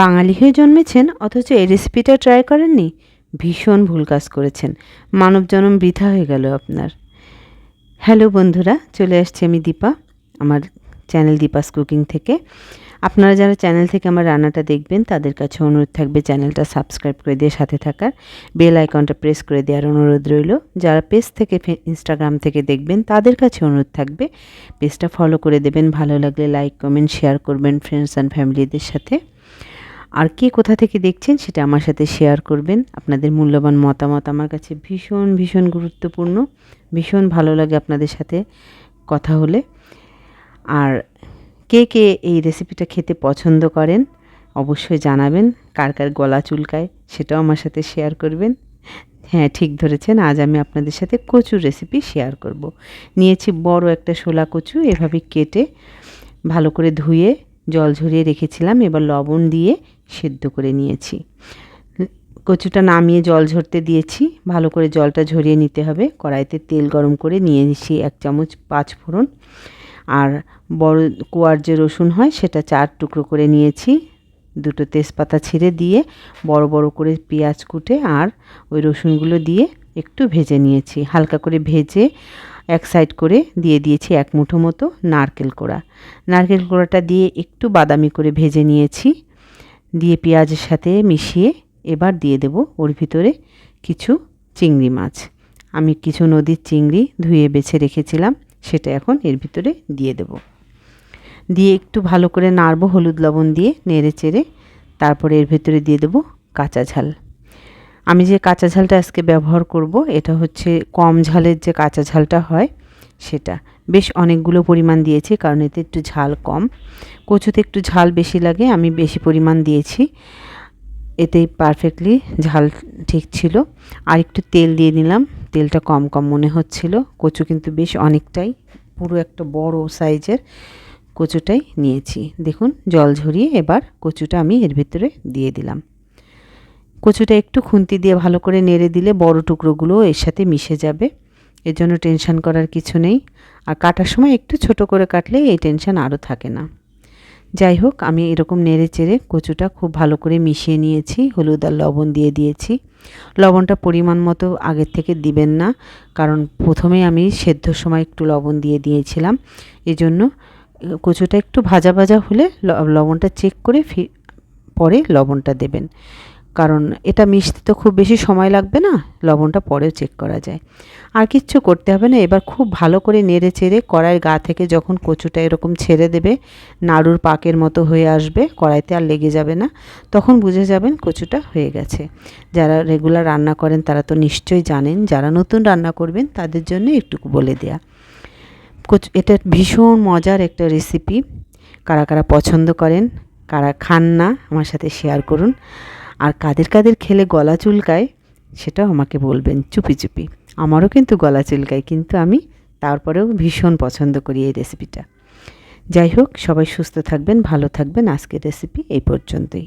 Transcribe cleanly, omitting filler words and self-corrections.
বাঙালি হয়ে জন্মেছেন অথচ এই রেসিপিটা ট্রাই করেননি, ভীষণ ভুল কাজ করেছেন। মানব জন্ম বৃথা হয়ে গেল আপনার। হ্যালো বন্ধুরা, চলে আসছি আমি দীপা, আমার চ্যানেল দীপাস কুকিং থেকে। আপনারা যারা চ্যানেল থেকে আমার রান্নাটা দেখবেন তাদের কাছে অনুরোধ থাকবে চ্যানেলটা সাবস্ক্রাইব করে দিয়ে সাথে থাকার, বেল আইকনটা প্রেস করে দেওয়ার অনুরোধ রইল। যারা পেজ থেকে ইনস্টাগ্রাম থেকে দেখবেন তাদের কাছে অনুরোধ থাকবে পেজটা ফলো করে দেবেন, ভালো লাগলে লাইক কমেন্ট শেয়ার করবেন ফ্রেন্ডস অ্যান্ড ফ্যামিলিদের সাথে। আর কে কোথা থেকে দেখছেন সেটা আমার সাথে শেয়ার করবেন। আপনাদের মূল্যবান মতামত আমার কাছে ভীষণ ভীষণ গুরুত্বপূর্ণ, ভীষণ ভালো লাগে আপনাদের সাথে কথা হলে। আর কে কে এই রেসিপিটা খেতে পছন্দ করেন অবশ্যই জানাবেন। কার কার গলা চুলকায় সেটাও আমার সাথে শেয়ার করবেন। হ্যাঁ, ঠিক ধরেছেন, আজ আমি আপনাদের সাথে কচুর রেসিপি শেয়ার করব। নিয়েছি বড় একটা শোলা কচু, এভাবে কেটে ভালো করে ধুয়ে জল ঝরিয়ে রেখেছিলাম। এবার লবণ দিয়ে সেদ্ধ করে নিয়েছি। কচুটা নামিয়ে জল ঝরতে দিয়েছি, ভালো করে জলটা ঝরিয়ে নিতে হবে। কড়াইতে তেল গরম করে নিয়েছি 1 চামচ 5 ফোড়ন, আর বড় কোয়ার যে রসুন হয় সেটা 4 টুকরো করে নিয়েছি। 2টো তেজপাতা ছিঁড়ে দিয়ে বড় বড় করে পেঁয়াজ কুটে আর ওই রসুনগুলো দিয়ে একটু ভেজে নিয়েছি। হালকা করে ভেজে এক সাইড করে দিয়ে দিয়েছি 1 মুঠো মতো নারকেল কোড়া। নারকেল কোড়াটা দিয়ে একটু বাদামি করে ভেজে নিয়েছি। দিয়ে পেঁয়াজের সাথে মিশিয়ে এবার দিয়ে দেব ওর ভিতরে কিছু চিংড়ি মাছ। আমি কিছু নদীর চিংড়ি ধুয়ে বেছে রেখেছিলাম, সেটা এখন এর ভিতরে দিয়ে দেব। দিয়ে একটু ভালো করে নাড়ব হলুদ লবণ দিয়ে নেড়ে চেড়ে। তারপরে এর ভিতরে দিয়ে দেব কাঁচা ঝাল। আমি যে কাঁচা ঝালটা আজকে ব্যবহার করব এটা হচ্ছে কম ঝালের যে কাঁচা ঝালটা হয় সেটা। বেশ অনেকগুলো পরিমাণ দিয়েছি কারণ এতে একটু ঝাল কম, কচুতে একটু ঝাল বেশি লাগে, আমি বেশি পরিমাণ দিয়েছি, এতেই পারফেক্টলি ঝাল ঠিক ছিল। আর একটু তেল দিয়ে নিলাম, তেলটা কম কম মনে হচ্ছিল। কচু কিন্তু বেশ অনেকটাই, পুরো একটা বড় সাইজের কচুটাই নিয়েছি। দেখুন জল ঝরিয়ে এবার কচুটা আমি এর ভিতরে দিয়ে দিলাম। কচুটা একটু খুন্তি দিয়ে ভালো করে নেড়ে দিলে বড় টুকরোগুলো এর সাথে মিশে যাবে, এর জন্য টেনশন করার কিছু নেই। আর কাটার সময় একটু ছোট করে কাটলে এই টেনশন আরও থাকে না। যাই হোক, আমি এরকম নেড়ে চেড়ে কচুটা খুব ভালো করে মিশিয়ে নিয়েছি। হলুদ আর লবণ দিয়ে দিয়েছি। লবণটা পরিমাণ মতো আগের থেকে দিবেন না, কারণ প্রথমেই আমি সেদ্ধর সময় একটু লবণ দিয়ে দিয়েছিলাম। এজন্য কচুটা একটু ভাজা ভাজা হলে লবণটা চেক করে পরে লবণটা দেবেন, কারণ এটা মিশতে তো খুব বেশি সময় লাগবে না, লবণটা পরেও চেক করা যায়। আর কিচ্ছু করতে হবে না। এবার খুব ভালো করে নেড়ে চেড়ে কড়াইয়ের গা থেকে যখন কচুটা এরকম ছেড়ে দেবে, নাড়ুর পাকের মতো হয়ে আসবে, কড়াইতে আর লেগে যাবে না, তখন বুঝে যাবেন কচুটা হয়ে গেছে। যারা রেগুলার রান্না করেন তারা তো নিশ্চয়ই জানেন, যারা নতুন রান্না করবেন তাদের জন্য একটু বলে দেয়া। এটা ভীষণ মজার একটা রেসিপি। কারা কারা পছন্দ করেন, কারা খান না, আমার সাথে শেয়ার করুন। আর কাদের কাদের খেলে গলা চুলকায় সেটাও আমাকে বলবেন চুপি চুপি। আমারও কিন্তু গলা চুলকায়, কিন্তু আমি তারপরেও ভীষণ পছন্দ করি এই রেসিপিটা। যাই হোক, সবাই সুস্থ থাকবেন, ভালো থাকবেন। আজকের রেসিপি এই পর্যন্তই।